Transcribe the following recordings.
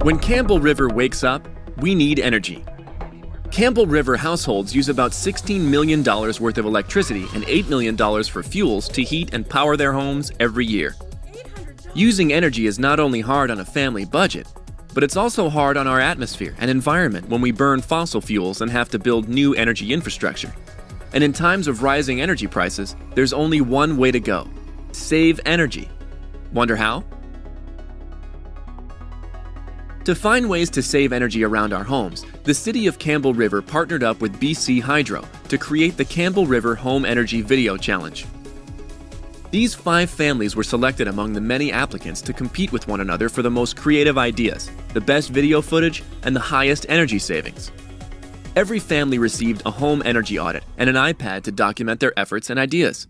When Campbell River wakes up, we need energy. Campbell River households use about $16 million worth of electricity and $8 million for fuels to heat and power their homes every year. Using energy is not only hard on a family budget, but it's also hard on our atmosphere and environment when we burn fossil fuels and have to build new energy infrastructure. And in times of rising energy prices, there's only one way to go: save energy. Wonder how? To find ways to save energy around our homes, the City of Campbell River partnered up with BC Hydro to create the Campbell River Home Energy Video Challenge. These 5 families were selected among the many applicants to compete with one another for the most creative ideas, the best video footage, and the highest energy savings. Every family received a home energy audit and an iPad to document their efforts and ideas.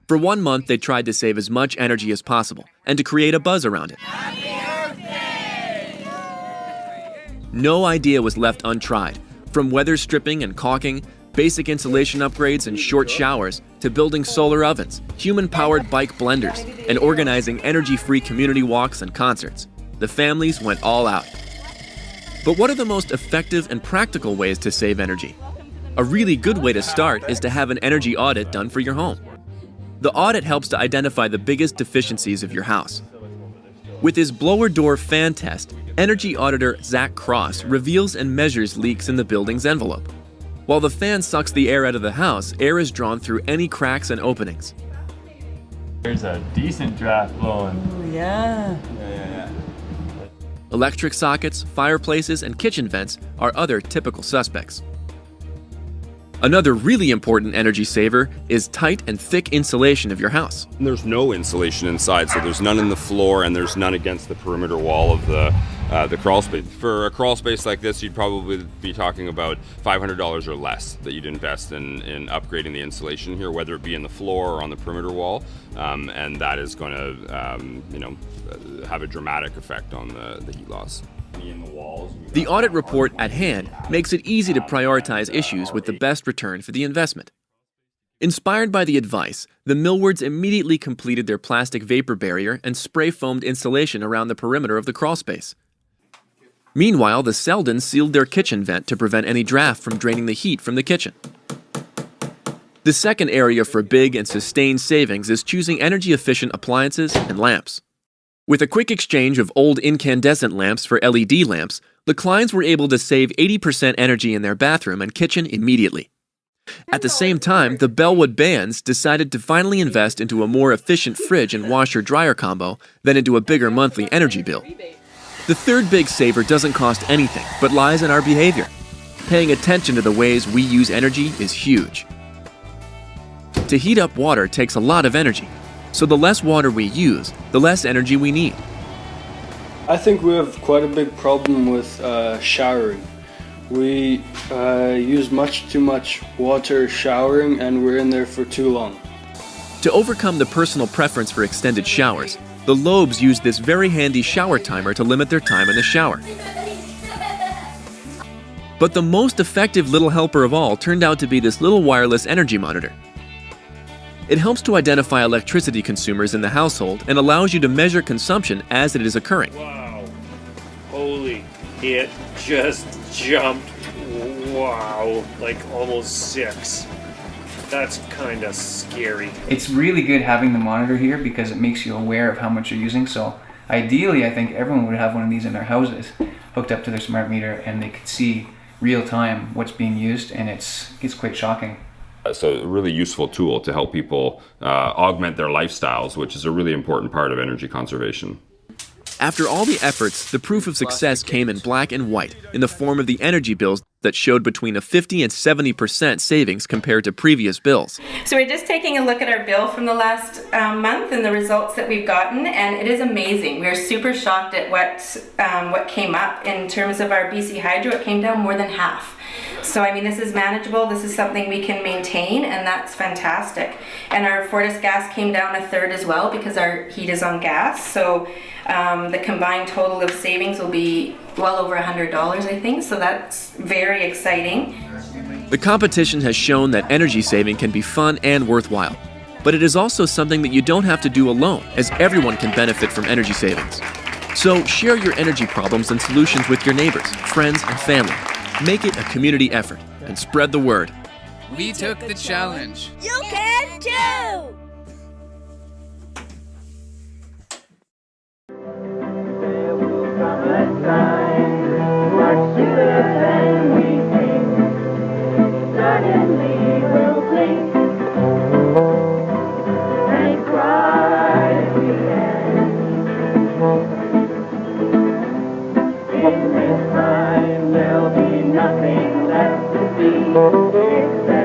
For 1 month, they tried to save as much energy as possible and to create a buzz around it. No idea was left untried, from weather stripping and caulking, basic insulation upgrades and short showers, to building solar ovens, human-powered bike blenders, and organizing energy-free community walks and concerts. The families went all out. But what are the most effective and practical ways to save energy? A really good way to start is to have an energy audit done for your home. The audit helps to identify the biggest deficiencies of your house. With his blower door fan test, energy auditor Zach Cross reveals and measures leaks in the building's envelope. While the fan sucks the air out of the house, air is drawn through any cracks and openings. There's a decent draft blowing. Oh, yeah. Electric sockets, fireplaces, and kitchen vents are other typical suspects. Another really important energy saver is tight and thick insulation of your house. There's no insulation inside, so there's none in the floor and there's none against the perimeter wall of the crawl space. For a crawl space like this, you'd probably be talking about $500 or less that you'd invest in upgrading the insulation here, whether it be in the floor or on the perimeter wall, and that is going to have a dramatic effect on the heat loss. The audit report at hand makes it easy to prioritize issues with the best return for the investment. Inspired by the advice, the Millwards immediately completed their plastic vapor barrier and spray foamed insulation around the perimeter of the crawlspace. Meanwhile, the Seldons sealed their kitchen vent to prevent any draft from draining the heat from the kitchen. The second area for big and sustained savings is choosing energy-efficient appliances and lamps. With a quick exchange of old incandescent lamps for LED lamps, the Kleins were able to save 80% energy in their bathroom and kitchen immediately. At the same time, the Bellwood Bands decided to finally invest into a more efficient fridge and washer-dryer combo than into a bigger monthly energy bill. The third big saver doesn't cost anything, but lies in our behavior. Paying attention to the ways we use energy is huge. To heat up water takes a lot of energy. So the less water we use, the less energy we need. I think we have quite a big problem with showering. We use much too much water showering and we're in there for too long. To overcome the personal preference for extended showers, the Loebs use this very handy shower timer to limit their time in the shower. But the most effective little helper of all turned out to be this little wireless energy monitor. It helps to identify electricity consumers in the household and allows you to measure consumption as it is occurring. Wow. Holy, it just jumped. Wow. Like almost 6. That's kind of scary. It's really good having the monitor here because it makes you aware of how much you're using. So ideally, I think everyone would have one of these in their houses hooked up to their smart meter and they could see real time what's being used, and it's quite shocking. So a really useful tool to help people augment their lifestyles, which is a really important part of energy conservation. After all the efforts, the proof of success came in black and white in the form of the energy bills that showed between a 50 and 70% savings compared to previous bills. So we're just taking a look at our bill from the last month and the results that we've gotten, and it is amazing. We're super shocked at what came up. In terms of our BC Hydro, it came down more than half. So I mean, this is manageable, this is something we can maintain, and that's fantastic. And our Fortis gas came down a third as well because our heat is on gas. So the combined total of savings will be well over $100, I think, so that's very exciting. The competition has shown that energy saving can be fun and worthwhile, but it is also something that you don't have to do alone, as everyone can benefit from energy savings. So share your energy problems and solutions with your neighbors, friends, and family. Make it a community effort and spread the word. We took the challenge. You can too! There will come a time much sooner than we think. Suddenly we'll blink and cry again. In this time there'll be nothing left to see except